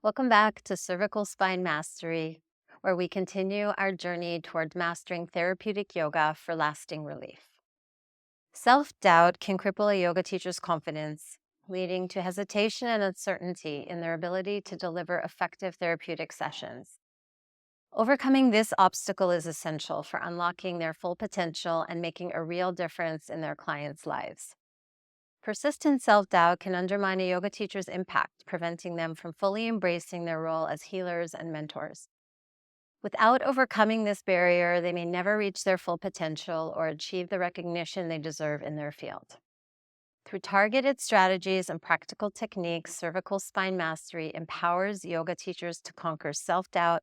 Welcome back to Cervical Spine Mastery, where we continue our journey toward mastering therapeutic yoga for lasting relief. Self-doubt can cripple a yoga teacher's confidence, leading to hesitation and uncertainty in their ability to deliver effective therapeutic sessions. Overcoming this obstacle is essential for unlocking their full potential and making a real difference in their clients' lives. Persistent self-doubt can undermine a yoga teacher's impact, preventing them from fully embracing their role as healers and mentors. Without overcoming this barrier, they may never reach their full potential or achieve the recognition they deserve in their field. Through targeted strategies and practical techniques, Cervical Spine Mastery empowers yoga teachers to conquer self-doubt,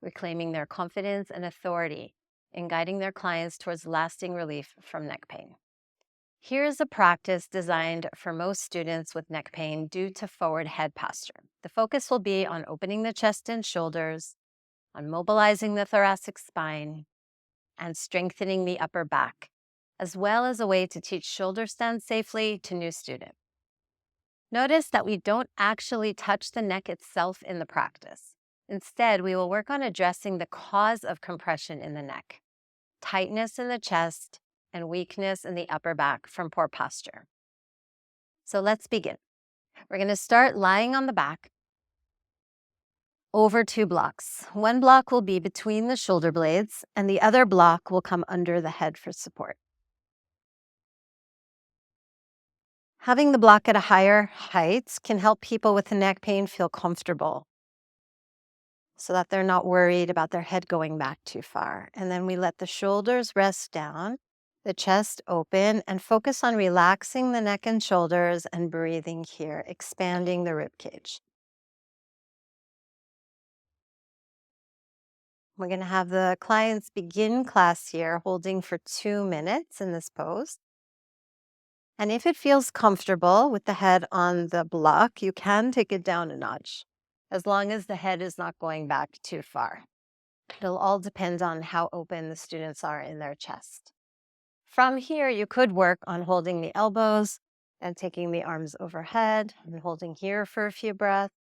reclaiming their confidence and authority in guiding their clients towards lasting relief from neck pain. Here is a practice designed for most students with neck pain due to forward head posture. The focus will be on opening the chest and shoulders, on mobilizing the thoracic spine, and strengthening the upper back, as well as a way to teach shoulder stands safely to new students. Notice that we don't actually touch the neck itself in the practice. Instead, we will work on addressing the cause of compression in the neck, tightness in the chest, and weakness in the upper back from poor posture. So let's begin. We're going to start lying on the back over two blocks. One block will be between the shoulder blades, and the other block will come under the head for support. Having the block at a higher height can help people with neck pain feel comfortable so that they're not worried about their head going back too far. And then we let the shoulders rest down, the chest open, and focus on relaxing the neck and shoulders and breathing here, expanding the rib cage. We're going to have the clients begin class here, holding for 2 minutes in this pose. And if it feels comfortable with the head on the block, you can take it down a notch, as long as the head is not going back too far. It'll all depend on how open the students are in their chest. From here, you could work on holding the elbows and taking the arms overhead and holding here for a few breaths.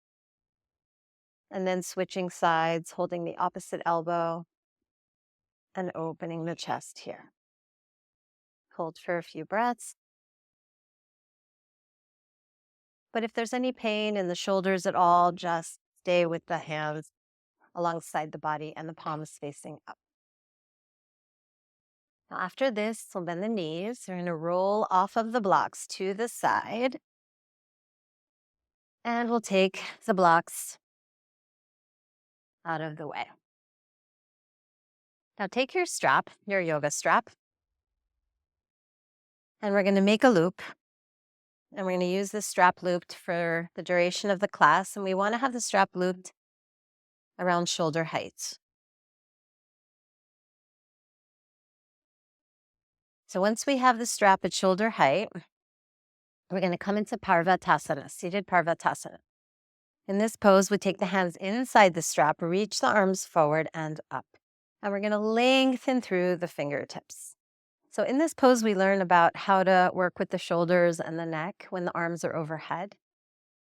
And then switching sides, holding the opposite elbow and opening the chest here. Hold for a few breaths. But if there's any pain in the shoulders at all, just stay with the hands alongside the body and the palms facing up. Now after this, we'll bend the knees. We're going to roll off of the blocks to the side. And we'll take the blocks out of the way. Now take your strap, your yoga strap, and we're going to make a loop. And we're going to use this strap looped for the duration of the class. And we want to have the strap looped around shoulder height. So once we have the strap at shoulder height, we're going to come into Parvatasana, seated Parvatasana. In this pose, we take the hands inside the strap, reach the arms forward and up. And we're going to lengthen through the fingertips. So in this pose, we learn about how to work with the shoulders and the neck when the arms are overhead.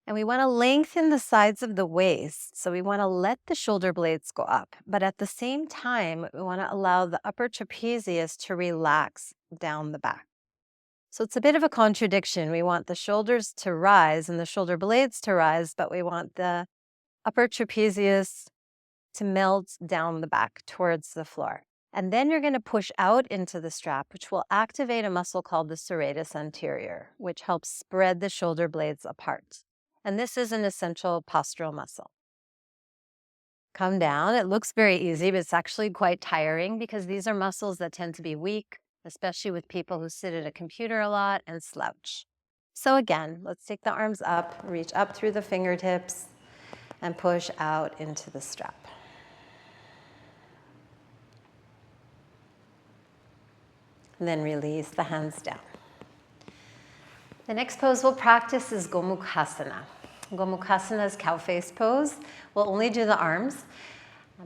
And we want to lengthen the sides of the waist. So we want to let the shoulder blades go up. But at the same time, we want to allow the upper trapezius to relax down the back. So it's a bit of a contradiction. We want the shoulders to rise and the shoulder blades to rise, but we want the upper trapezius to melt down the back towards the floor. And then you're going to push out into the strap, which will activate a muscle called the serratus anterior, which helps spread the shoulder blades apart. And this is an essential postural muscle. Come down. It looks very easy, but it's actually quite tiring because these are muscles that tend to be weak, especially with people who sit at a computer a lot and slouch. So again, let's take the arms up, reach up through the fingertips, and push out into the strap. And then release the hands down. The next pose we'll practice is Gomukhasana. Gomukhasana is cow face pose. We'll only do the arms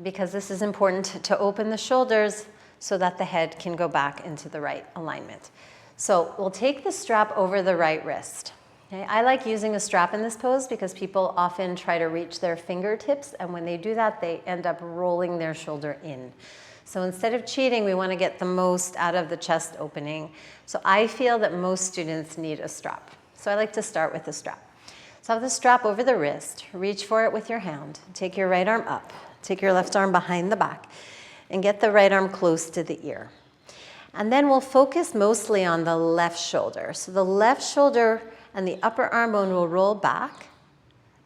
because this is important to open the shoulders so that the head can go back into the right alignment. So we'll take the strap over the right wrist Okay, I like using a strap in this pose because people often try to reach their fingertips, and when they do that, they end up rolling their shoulder in. So instead of cheating, we want to get the most out of the chest opening. So I feel that most students need a strap. So I like to start with the strap. So have the strap over the wrist, reach for it with your hand, take your right arm up, take your left arm behind the back, and get the right arm close to the ear. And then we'll focus mostly on the left shoulder. So the left shoulder and the upper arm bone will roll back,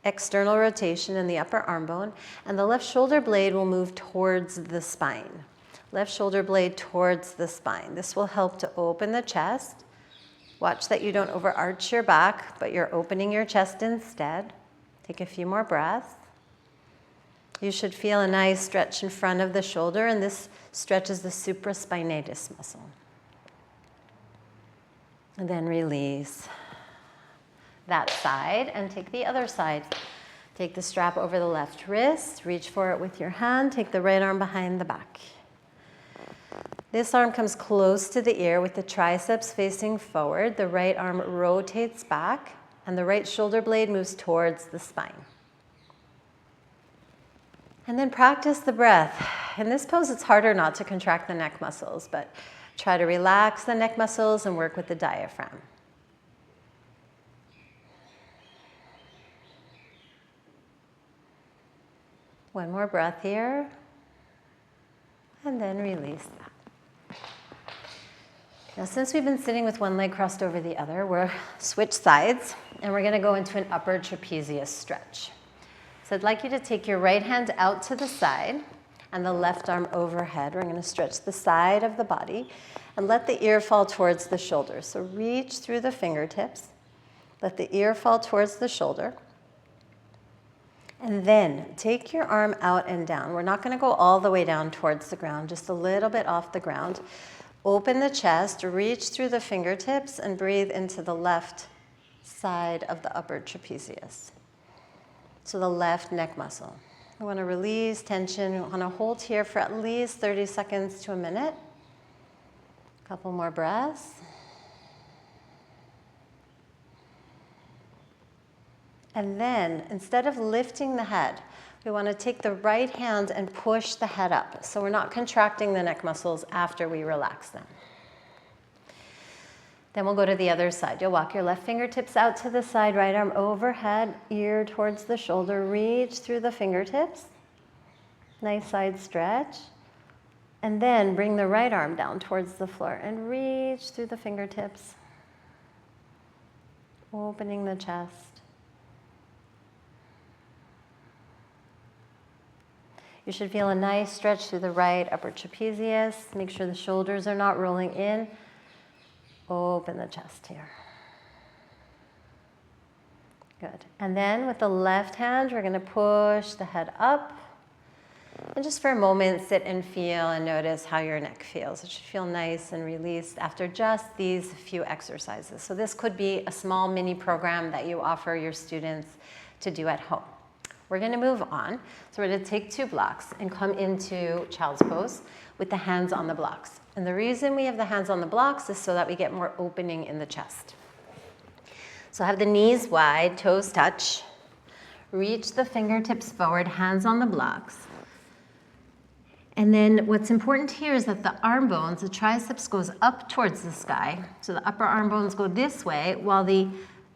external rotation in the upper arm bone, and the left shoulder blade will move towards the spine. Left shoulder blade towards the spine. This will help to open the chest. Watch that you don't overarch your back, but you're opening your chest instead. Take a few more breaths. You should feel a nice stretch in front of the shoulder, and this stretches the supraspinatus muscle. And then release that side and take the other side. Take the strap over the left wrist, reach for it with your hand, take the right arm behind the back. This arm comes close to the ear with the triceps facing forward. The right arm rotates back, and the right shoulder blade moves towards the spine. And then practice the breath. In this pose, it's harder not to contract the neck muscles, but try to relax the neck muscles and work with the diaphragm. One more breath here, and then release that. Now, since we've been sitting with one leg crossed over the other, we'll switch sides, and we're gonna go into an upper trapezius stretch. So I'd like you to take your right hand out to the side and the left arm overhead. We're gonna stretch the side of the body and let the ear fall towards the shoulder. So reach through the fingertips, let the ear fall towards the shoulder, and then take your arm out and down. We're not gonna go all the way down towards the ground, just a little bit off the ground. Open the chest, reach through the fingertips, and breathe into the left side of the upper trapezius. So the left neck muscle. We want to release tension. We want to hold here for at least 30 seconds to a minute. A couple more breaths. And then, instead of lifting the head, we want to take the right hand and push the head up. So we're not contracting the neck muscles after we relax them. Then we'll go to the other side. You'll walk your left fingertips out to the side, right arm overhead, ear towards the shoulder. Reach through the fingertips. Nice side stretch. And then bring the right arm down towards the floor and reach through the fingertips. Opening the chest. You should feel a nice stretch through the right upper trapezius. Make sure the shoulders are not rolling in. Open the chest here. Good. And then with the left hand, we're going to push the head up. And just for a moment, sit and feel and notice how your neck feels. It should feel nice and released after just these few exercises. So this could be a small mini program that you offer your students to do at home. We're going to move on. So we're going to take 2 blocks and come into child's pose with the hands on the blocks. And the reason we have the hands on the blocks is so that we get more opening in the chest. So have the knees wide, toes touch. Reach the fingertips forward, hands on the blocks. And then what's important here is that the arm bones, the triceps goes up towards the sky. So the upper arm bones go this way, while the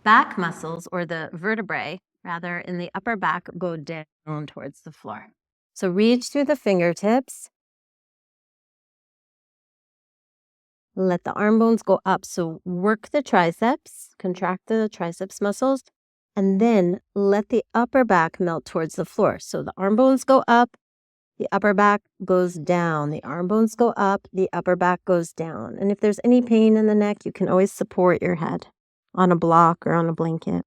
back muscles, or the vertebrae, rather, in the upper back go down towards the floor. So reach through the fingertips. Let the arm bones go up. So work the triceps, contract the triceps muscles, and then let the upper back melt towards the floor. So the arm bones go up, the upper back goes down. The arm bones go up, the upper back goes down. And if there's any pain in the neck, you can always support your head on a block or on a blanket.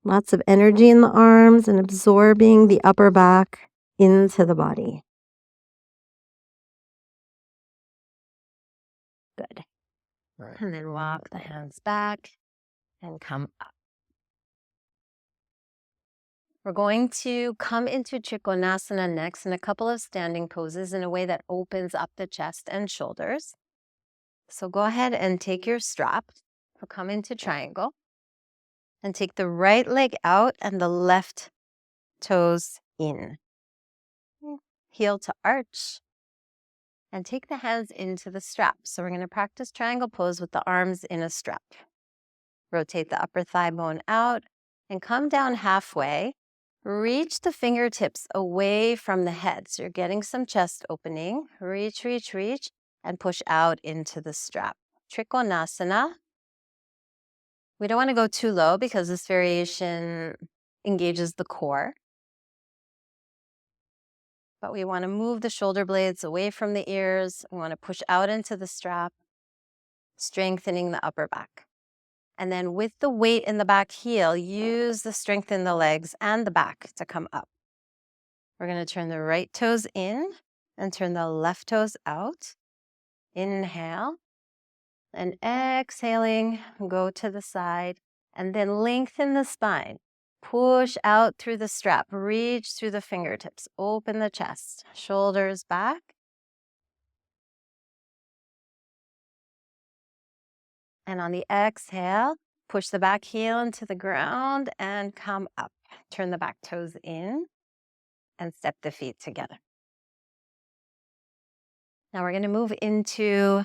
Lots of energy in the arms and absorbing the upper back into the body. Good. Right. And then walk the hands back and come up. We're going to come into Trikonasana next in a couple of standing poses in a way that opens up the chest and shoulders. So go ahead and take your strap. we'll come into triangle and take the right leg out and the left toes in. Heel to arch and take the hands into the strap. So we're going to practice triangle pose with the arms in a strap. Rotate the upper thigh bone out and come down halfway. Reach the fingertips away from the head. So you're getting some chest opening. Reach, reach, reach, and push out into the strap. Trikonasana. We don't want to go too low because this variation engages the core. But we want to move the shoulder blades away from the ears. We want to push out into the strap, strengthening the upper back. And then with the weight in the back heel, use the strength in the legs and the back to come up. We're going to turn the right toes in and turn the left toes out. Inhale and exhaling, go to the side and then lengthen the spine. Push out through the strap, reach through the fingertips, open the chest, shoulders back. And on the exhale, push the back heel into the ground and come up. Turn the back toes in and step the feet together. Now we're going to move into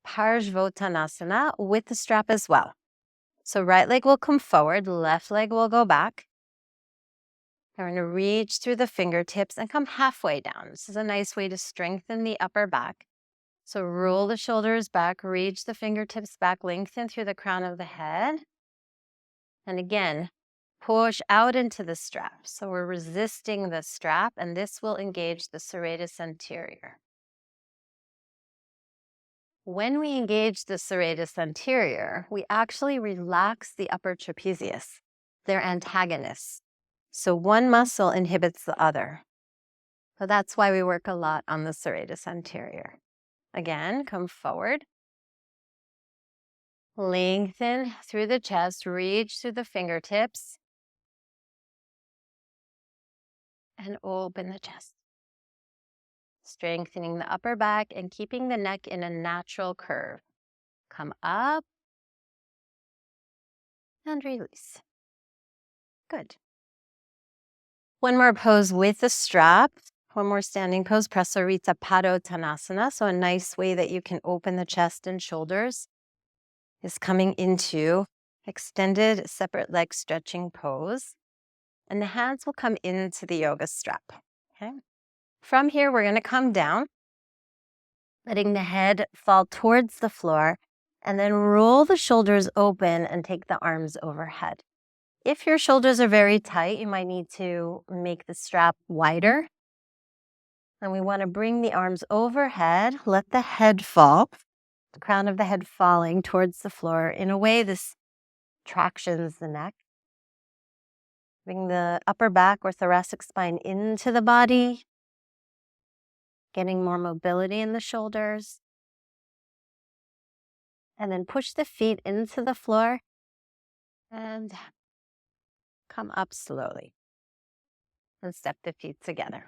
Parsvottanasana with the strap as well. So right leg will come forward, left leg will go back. We're going to reach through the fingertips and come halfway down. This is a nice way to strengthen the upper back. So roll the shoulders back, reach the fingertips back, lengthen through the crown of the head. And again, push out into the strap. So we're resisting the strap, and this will engage the serratus anterior. When we engage the serratus anterior, we actually relax the upper trapezius. They're antagonists. So one muscle inhibits the other. So that's why we work a lot on the serratus anterior. Again, come forward. Lengthen through the chest, reach through the fingertips, and open the chest. Strengthening the upper back and keeping the neck in a natural curve. Come up and release. Good. One more pose with the strap. One more standing pose, Prasarita Padottanasana. So a nice way that you can open the chest and shoulders is coming into extended separate leg stretching pose. And the hands will come into the yoga strap. Okay. From here, we're going to come down, letting the head fall towards the floor, and then roll the shoulders open and take the arms overhead. If your shoulders are very tight, you might need to make the strap wider. And we want to bring the arms overhead, let the head fall, the crown of the head falling towards the floor. In a way, this tractions the neck. Bring the upper back or thoracic spine into the body, getting more mobility in the shoulders. And then push the feet into the floor and come up slowly. And step the feet together.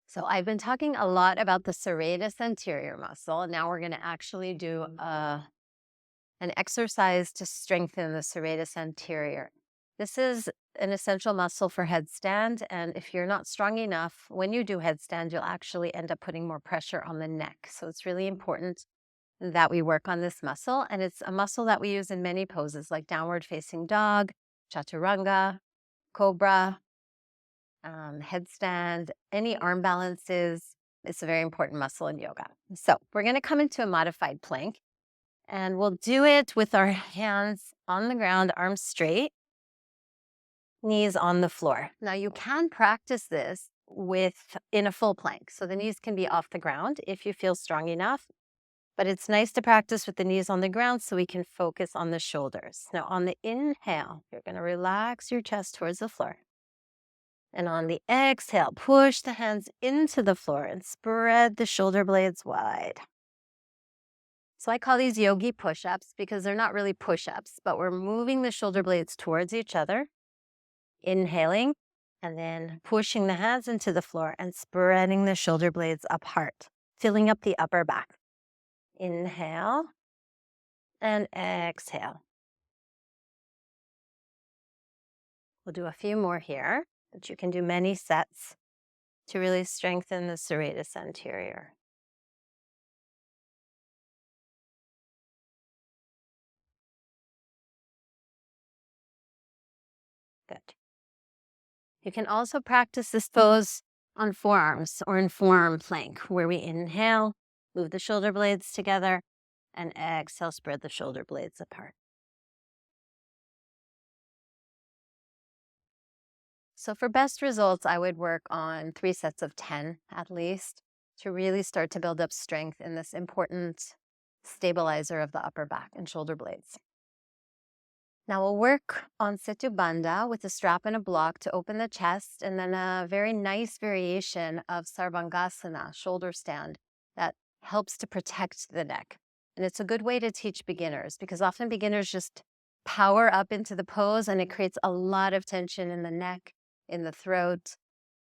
So I've been talking a lot about the serratus anterior muscle. Now we're going to actually do an exercise to strengthen the serratus anterior. This is an essential muscle for headstand, and if you're not strong enough, when you do headstand, you'll actually end up putting more pressure on the neck. So it's really important that we work on this muscle, and it's a muscle that we use in many poses like downward facing dog, chaturanga, cobra, headstand, any arm balances. It's a very important muscle in yoga. So we're going to come into a modified plank. And we'll do it with our hands on the ground, arms straight, knees on the floor. Now you can practice this in a full plank. So the knees can be off the ground if you feel strong enough. But it's nice to practice with the knees on the ground so we can focus on the shoulders. Now on the inhale, you're going to relax your chest towards the floor. And on the exhale, push the hands into the floor and spread the shoulder blades wide. So I call these yogi push-ups because they're not really push-ups, but we're moving the shoulder blades towards each other, inhaling, and then pushing the hands into the floor and spreading the shoulder blades apart, filling up the upper back. Inhale, and exhale. We'll do a few more here, but you can do many sets to really strengthen the serratus anterior. Good. You can also practice this pose on forearms or in forearm plank, where we inhale, move the shoulder blades together, and exhale, spread the shoulder blades apart. So for best results, I would work on 3 sets of 10 at least to really start to build up strength in this important stabilizer of the upper back and shoulder blades. Now we'll work on Setu Bandha with a strap and a block to open the chest, and then a very nice variation of Sarvangasana, shoulder stand, that helps to protect the neck. And it's a good way to teach beginners because often beginners just power up into the pose and it creates a lot of tension in the neck, in the throat,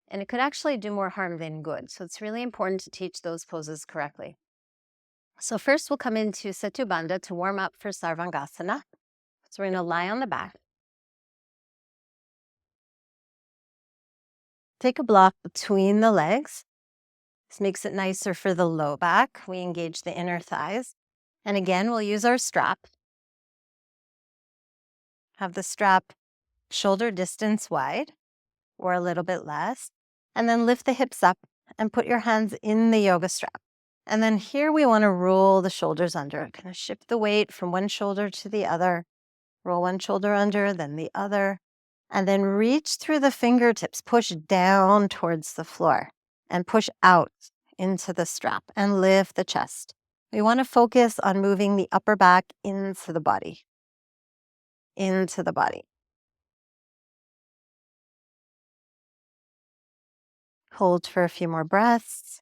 and it could actually do more harm than good. So it's really important to teach those poses correctly. So first we'll come into Setu Bandha to warm up for Sarvangasana. So we're going to lie on the back. Take a block between the legs. This makes it nicer for the low back. We engage the inner thighs. And again, we'll use our strap. Have the strap shoulder distance wide or a little bit less. And then lift the hips up and put your hands in the yoga strap. And then here we want to roll the shoulders under. Kind of shift the weight from one shoulder to the other. Roll one shoulder under, then the other. And then reach through the fingertips, push down towards the floor and push out into the strap and lift the chest. We want to focus on moving the upper back into the body. Into the body. Hold for a few more breaths.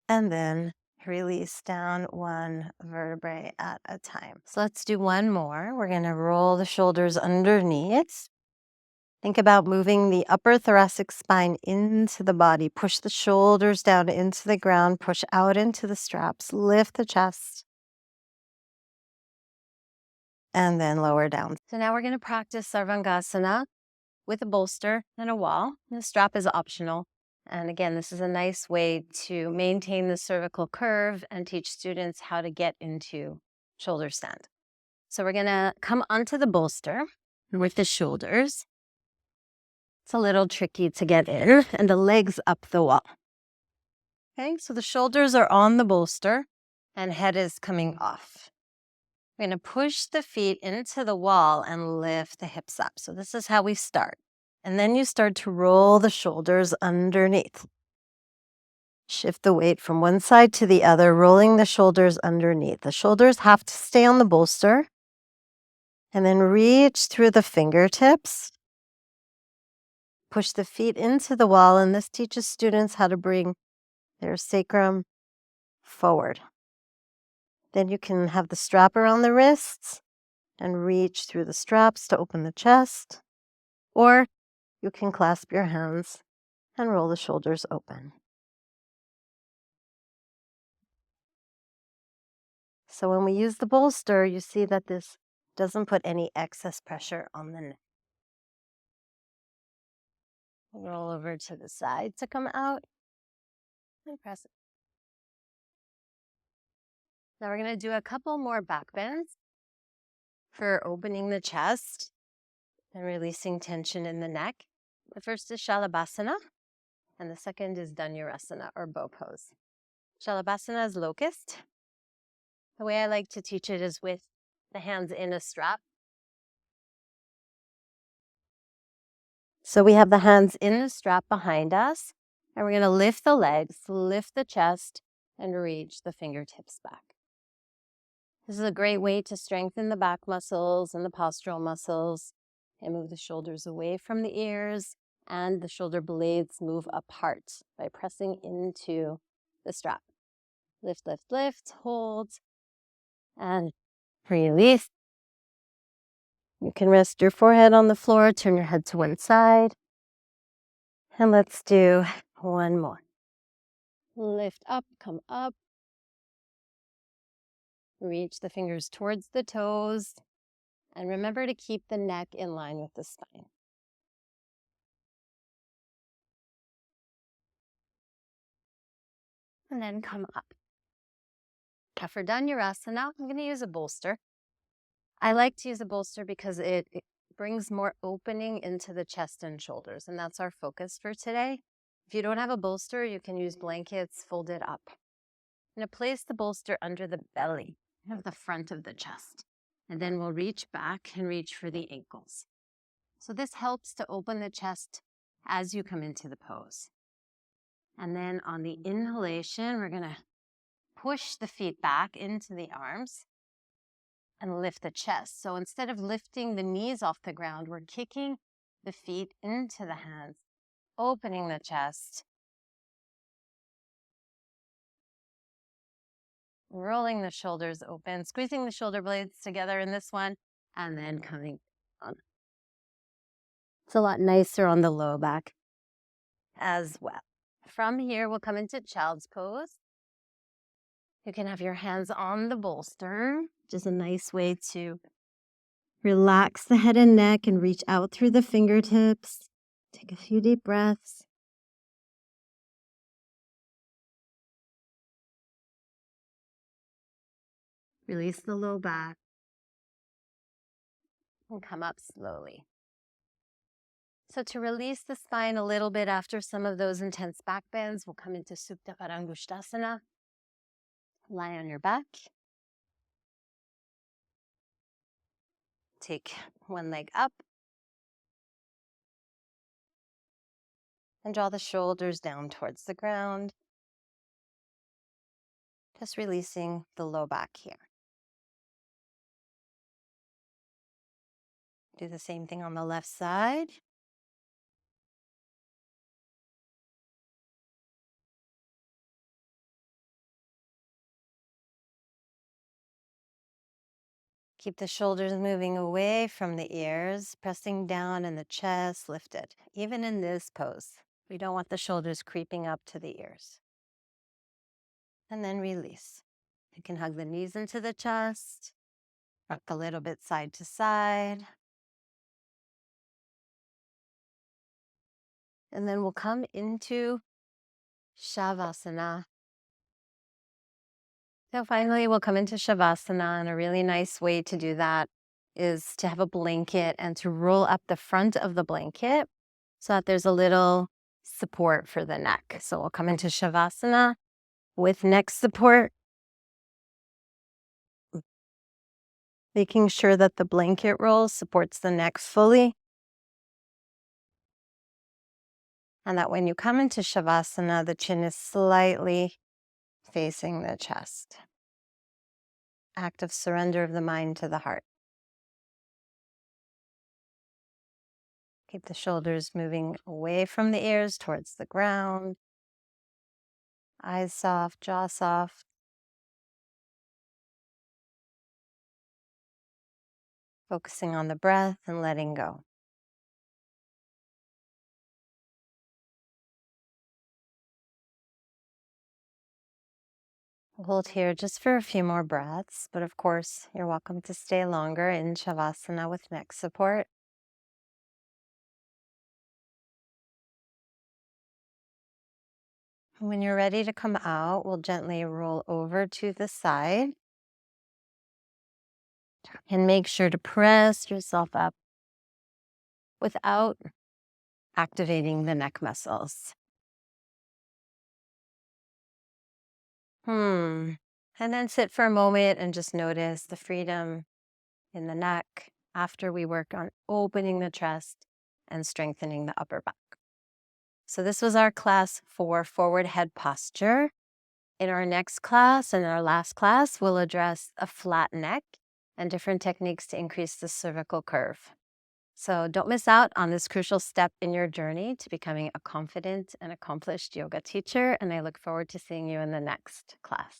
And then release down one vertebrae at a time. So let's do one more. We're going to roll the shoulders underneath. Think about moving the upper thoracic spine into the body. Push the shoulders down into the ground. Push out into the straps. Lift the chest. And then lower down. So now we're going to practice Sarvangasana with a bolster and a wall. The strap is optional. And again, this is a nice way to maintain the cervical curve and teach students how to get into shoulder stand. So we're going to come onto the bolster with the shoulders. It's a little tricky to get in, and the legs up the wall. Okay, so the shoulders are on the bolster and head is coming off. We're going to push the feet into the wall and lift the hips up. So this is how we start. And then you start to roll the shoulders underneath. Shift the weight from one side to the other, rolling the shoulders underneath. The shoulders have to stay on the bolster. And then reach through the fingertips. Push the feet into the wall, and this teaches students how to bring their sacrum forward. Then you can have the strap around the wrists and reach through the straps to open the chest. Or you can clasp your hands and roll the shoulders open. So when we use the bolster, you see that this doesn't put any excess pressure on the neck. Roll over to the side to come out and press it. Now we're going to do a couple more back bends for opening the chest and releasing tension in the neck. The first is Shalabhasana, and the second is Dhanurasana, or bow pose. Shalabhasana is locust. The way I like to teach it is with the hands in a strap. So we have the hands in the strap behind us, and we're going to lift the legs, lift the chest, and reach the fingertips back. This is a great way to strengthen the back muscles and the postural muscles, and move the shoulders away from the ears, and the shoulder blades move apart by pressing into the strap. Lift, lift, lift, hold, and release. You can rest your forehead on the floor, turn your head to one side, and let's do one more. Lift up, come up, Reach the fingers towards the toes. And remember to keep the neck in line with the spine. And then come up. For Dhanurasana, I'm going to use a bolster. I like to use a bolster because it brings more opening into the chest and shoulders, and that's our focus for today. If you don't have a bolster, you can use blankets folded up. I'm going to place the bolster under the belly of the front of the chest, and then we'll reach back and reach for the ankles. So this helps to open the chest as you come into the pose. And then on the inhalation, we're going to push the feet back into the arms and lift the chest. So instead of lifting the knees off the ground, we're kicking the feet into the hands, opening the chest, rolling the shoulders open, squeezing the shoulder blades together in this one, and then coming on. It's a lot nicer on the low back as well. From here, we'll come into child's pose. You can have your hands on the bolster, which is a nice way to relax the head and neck and reach out through the fingertips. Take a few deep breaths. Release the low back and come up slowly. So to release the spine a little bit after some of those intense back bends, we'll come into Supta Parangusthasana. Lie on your back. Take one leg up. And draw the shoulders down towards the ground. Just releasing the low back here. Do the same thing on the left side. Keep the shoulders moving away from the ears, pressing down in the chest, lifted. Even in this pose, we don't want the shoulders creeping up to the ears. And then release. You can hug the knees into the chest, rock a little bit side to side. And then we'll come into Shavasana. So finally, we'll come into Shavasana, and a really nice way to do that is to have a blanket and to roll up the front of the blanket so that there's a little support for the neck. So we'll come into Shavasana with neck support, making sure that the blanket roll supports the neck fully. And that when you come into Shavasana, the chin is slightly facing the chest. Act of surrender of the mind to the heart. Keep the shoulders moving away from the ears towards the ground. Eyes soft, jaw soft. Focusing on the breath and letting go. Hold here just for a few more breaths, but of course, you're welcome to stay longer in Shavasana with neck support. When you're ready to come out, we'll gently roll over to the side. And make sure to press yourself up without activating the neck muscles. And then sit for a moment and just notice the freedom in the neck after we work on opening the chest and strengthening the upper back. So this was our class for forward head posture. In our next class and our last class, we'll address a flat neck and different techniques to increase the cervical curve. So don't miss out on this crucial step in your journey to becoming a confident and accomplished yoga teacher. And I look forward to seeing you in the next class.